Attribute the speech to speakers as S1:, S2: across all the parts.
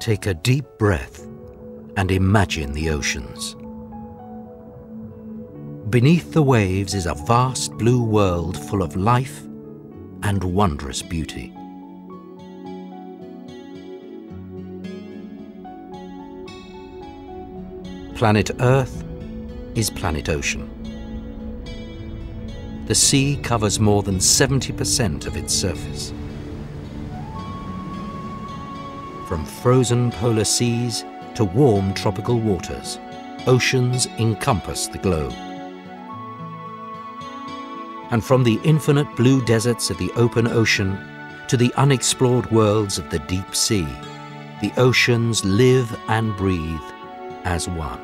S1: Take a deep breath and imagine the oceans. Beneath the waves is a vast blue world full of life and wondrous beauty. Planet Earth is planet Ocean. The sea covers more than 70% of its surface. From frozen polar seas to warm tropical waters, oceans encompass the globe. And from the infinite blue deserts of the open ocean to the unexplored worlds of the deep sea, the oceans live and breathe as one.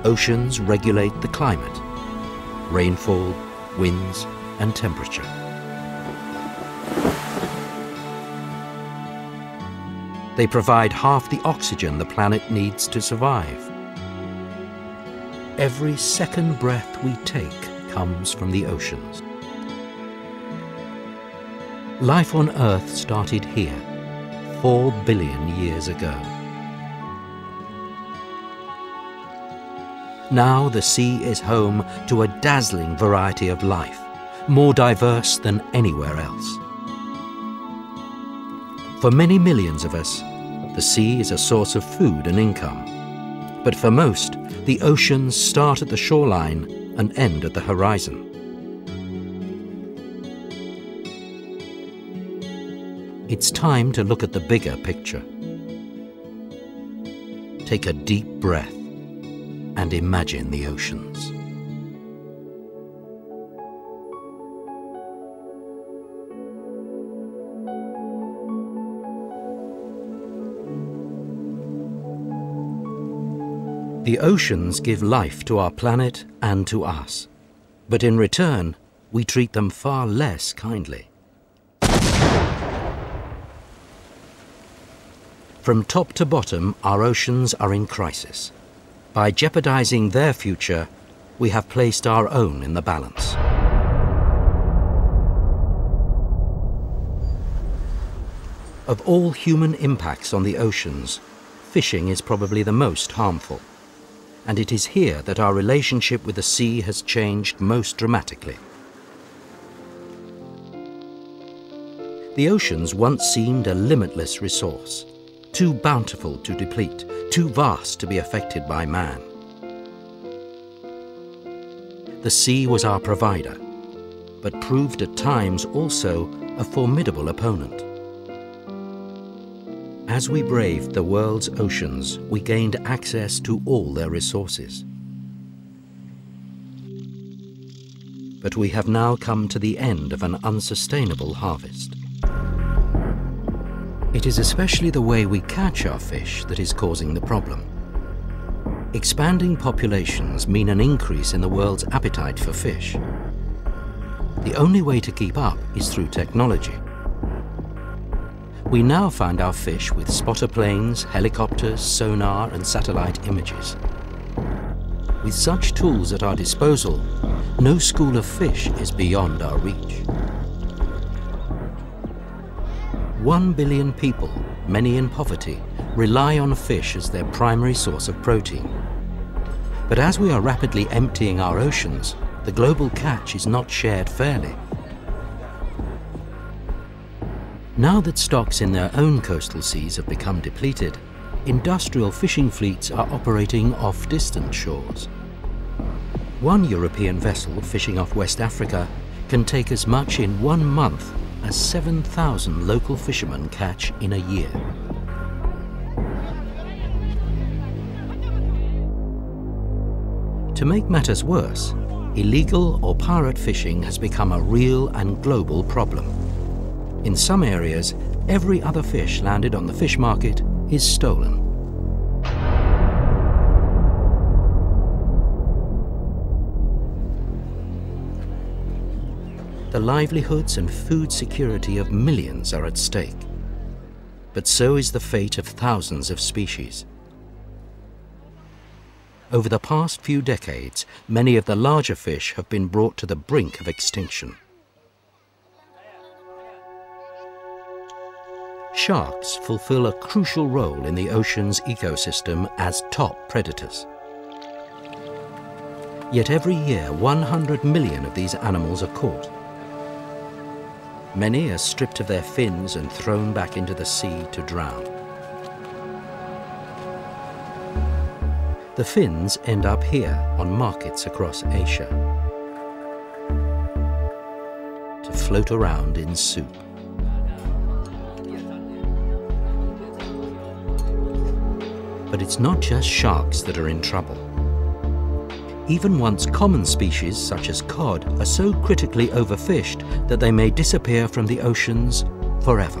S1: Oceans regulate the climate, rainfall, winds, and temperature. They provide half the oxygen the planet needs to survive. Every second breath we take comes from the oceans. Life on Earth started here 4 billion years ago. Now the sea is home to a dazzling variety of life, more diverse than anywhere else. For many millions of us, the sea is a source of food and income. But for most, the oceans start at the shoreline and end at the horizon. It's time to look at the bigger picture. Take a deep breath and imagine the oceans. The oceans give life to our planet and to us, but in return, we treat them far less kindly. From top to bottom, our oceans are in crisis. By jeopardizing their future, we have placed our own in the balance. Of all human impacts on the oceans, fishing is probably the most harmful. And it is here that our relationship with the sea has changed most dramatically. The oceans once seemed a limitless resource, too bountiful to deplete, too vast to be affected by man. The sea was our provider, but proved at times also a formidable opponent. As we braved the world's oceans, we gained access to all their resources. But we have now come to the end of an unsustainable harvest. It is especially the way we catch our fish that is causing the problem. Expanding populations mean an increase in the world's appetite for fish. The only way to keep up is through technology. We now find our fish with spotter planes, helicopters, sonar and satellite images. With such tools at our disposal, no school of fish is beyond our reach. 1 billion people, many in poverty, rely on fish as their primary source of protein. But as we are rapidly emptying our oceans, the global catch is not shared fairly. Now that stocks in their own coastal seas have become depleted, industrial fishing fleets are operating off distant shores. One European vessel fishing off West Africa can take as much in 1 month as 7,000 local fishermen catch in a year. To make matters worse, illegal or pirate fishing has become a real and global problem. In some areas, every other fish landed on the fish market is stolen. The livelihoods and food security of millions are at stake. But so is the fate of thousands of species. Over the past few decades, many of the larger fish have been brought to the brink of extinction. Sharks fulfill a crucial role in the ocean's ecosystem as top predators. Yet every year 100 million of these animals are caught. Many are stripped of their fins and thrown back into the sea to drown. The fins end up here on markets across Asia to float around in soup. But it's not just sharks that are in trouble. Even once common species such as cod are so critically overfished that they may disappear from the oceans forever.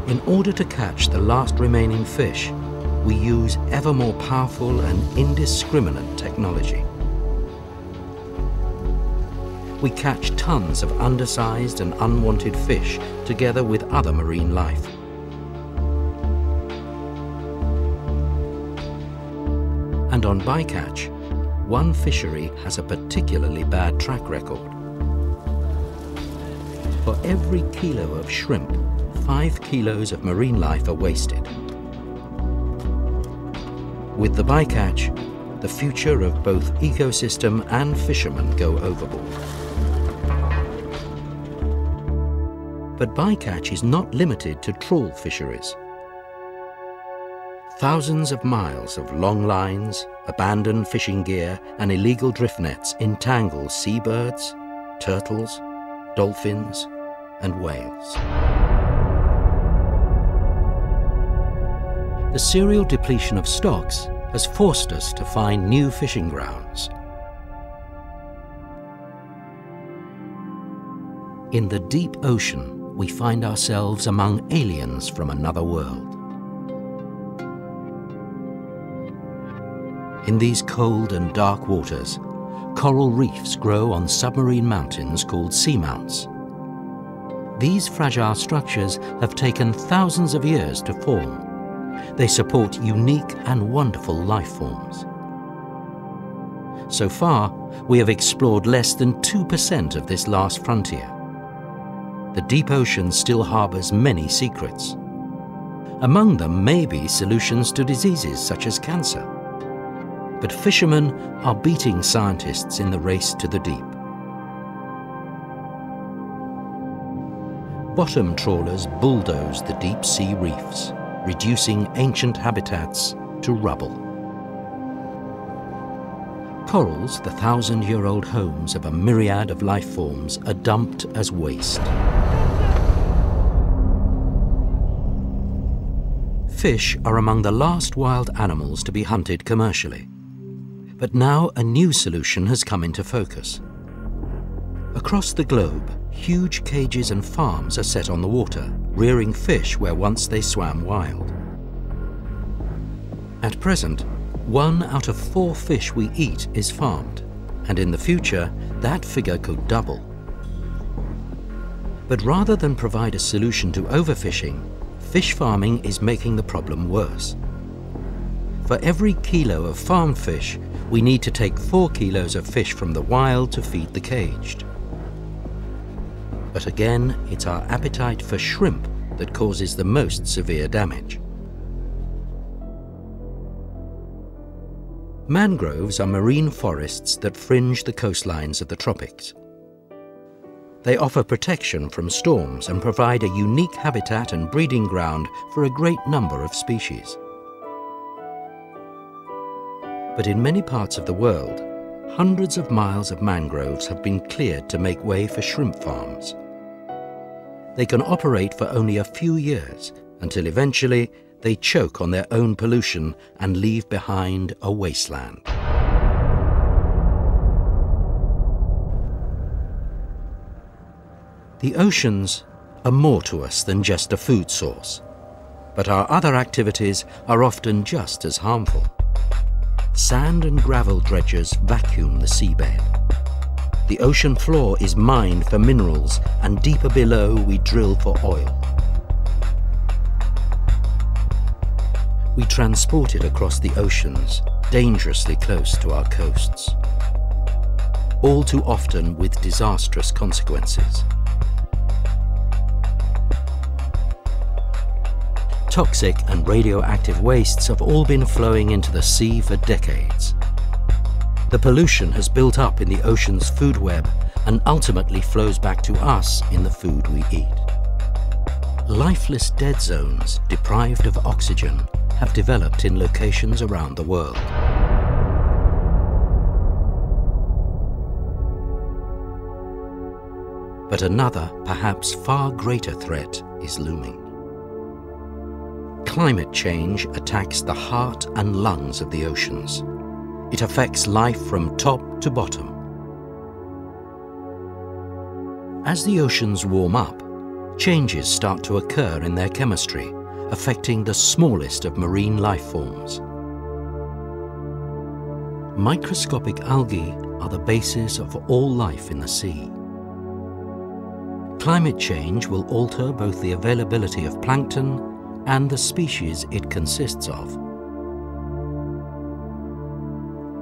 S1: In order to catch the last remaining fish, we use ever more powerful and indiscriminate technology. We catch tons of undersized and unwanted fish together with other marine life. And on bycatch, one fishery has a particularly bad track record. For every kilo of shrimp, 5 kilos of marine life are wasted. With the bycatch, the future of both ecosystem and fishermen go overboard. But bycatch is not limited to trawl fisheries. Thousands of miles of long lines, abandoned fishing gear and illegal drift nets entangle seabirds, turtles, dolphins and whales. The serial depletion of stocks has forced us to find new fishing grounds. In the deep ocean, we find ourselves among aliens from another world. In these cold and dark waters, coral reefs grow on submarine mountains called seamounts. These fragile structures have taken thousands of years to form. They support unique and wonderful life forms. So far, we have explored less than 2% of this last frontier. The deep ocean still harbors many secrets. Among them may be solutions to diseases such as cancer. But fishermen are beating scientists in the race to the deep. Bottom trawlers bulldoze the deep sea reefs, reducing ancient habitats to rubble. Corals, the 1,000-year-old homes of a myriad of life forms, are dumped as waste. Fish are among the last wild animals to be hunted commercially. But now a new solution has come into focus. Across the globe, huge cages and farms are set on the water, rearing fish where once they swam wild. At present, 1 out of 4 fish we eat is farmed, and in the future, that figure could double. But rather than provide a solution to overfishing, fish farming is making the problem worse. For every kilo of farmed fish, we need to take 4 kilos of fish from the wild to feed the caged. But again, it's our appetite for shrimp that causes the most severe damage. Mangroves are marine forests that fringe the coastlines of the tropics. They offer protection from storms and provide a unique habitat and breeding ground for a great number of species. But in many parts of the world, hundreds of miles of mangroves have been cleared to make way for shrimp farms. They can operate for only a few years until eventually they choke on their own pollution and leave behind a wasteland. The oceans are more to us than just a food source, but our other activities are often just as harmful. Sand and gravel dredgers vacuum the seabed. The ocean floor is mined for minerals, and deeper below we drill for oil. We transport it across the oceans, dangerously close to our coasts. all too often with disastrous consequences. Toxic and radioactive wastes have all been flowing into the sea for decades. The pollution has built up in the ocean's food web and ultimately flows back to us in the food we eat. Lifeless dead zones, deprived of oxygen, have developed in locations around the world. But another, perhaps far greater threat is looming. Climate change attacks the heart and lungs of the oceans. It affects life from top to bottom. As the oceans warm up, changes start to occur in their chemistry, affecting the smallest of marine life forms. Microscopic algae are the basis of all life in the sea. Climate change will alter both the availability of plankton and the species it consists of.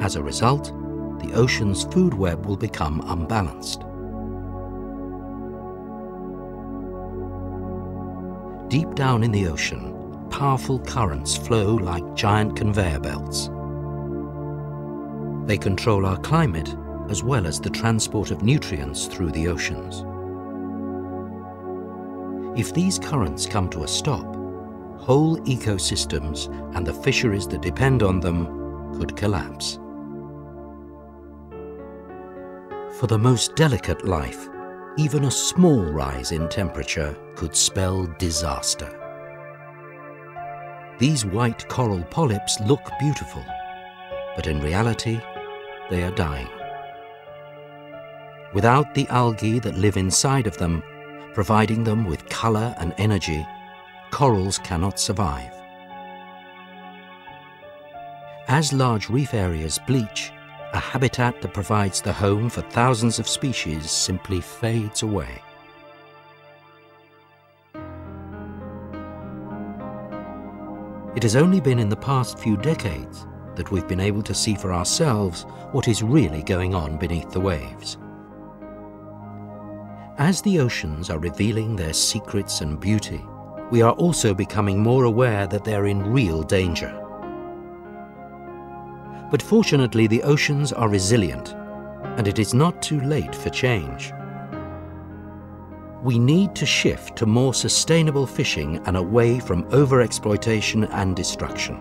S1: As a result, the ocean's food web will become unbalanced. Deep down in the ocean, powerful currents flow like giant conveyor belts. They control our climate as well as the transport of nutrients through the oceans. If these currents come to a stop, whole ecosystems and the fisheries that depend on them could collapse. For the most delicate life, even a small rise in temperature could spell disaster. These white coral polyps look beautiful, but in reality, they are dying. Without the algae that live inside of them, providing them with color and energy, corals cannot survive. As large reef areas bleach, a habitat that provides the home for thousands of species simply fades away. It has only been in the past few decades that we've been able to see for ourselves what is really going on beneath the waves. As the oceans are revealing their secrets and beauty, we are also becoming more aware that they're in real danger. But fortunately, the oceans are resilient, and it is not too late for change. We need to shift to more sustainable fishing and away from overexploitation and destruction.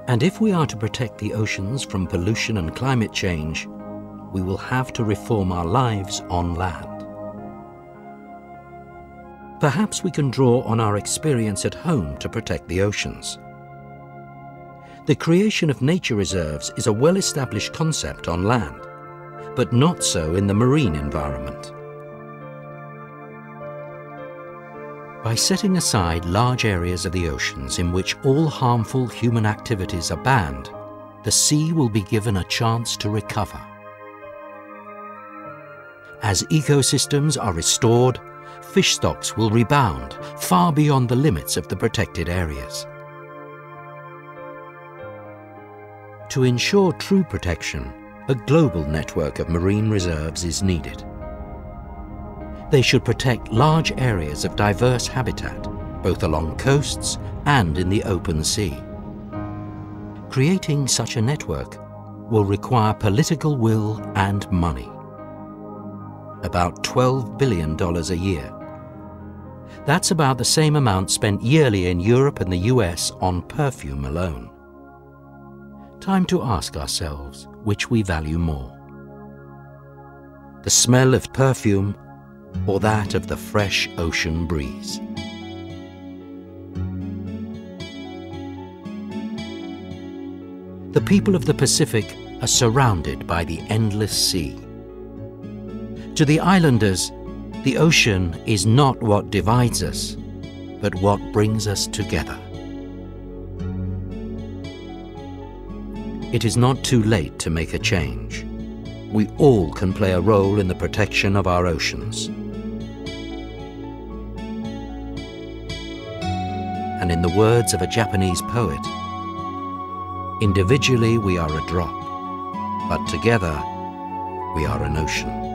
S1: And if we are to protect the oceans from pollution and climate change, we will have to reform our lives on land. Perhaps we can draw on our experience at home to protect the oceans. The creation of nature reserves is a well-established concept on land, but not so in the marine environment. By setting aside large areas of the oceans in which all harmful human activities are banned, the sea will be given a chance to recover. As ecosystems are restored, fish stocks will rebound far beyond the limits of the protected areas. To ensure true protection, a global network of marine reserves is needed. They should protect large areas of diverse habitat, both along coasts and in the open sea. Creating such a network will require political will and money. About $12 billion a year. That's about the same amount spent yearly in Europe and the US on perfume alone. Time to ask ourselves which we value more. The smell of perfume or that of the fresh ocean breeze. The people of the Pacific are surrounded by the endless sea. To the islanders, the ocean is not what divides us, but what brings us together. It is not too late to make a change. We all can play a role in the protection of our oceans. And in the words of a Japanese poet, Individually we are a drop, but together we are an ocean.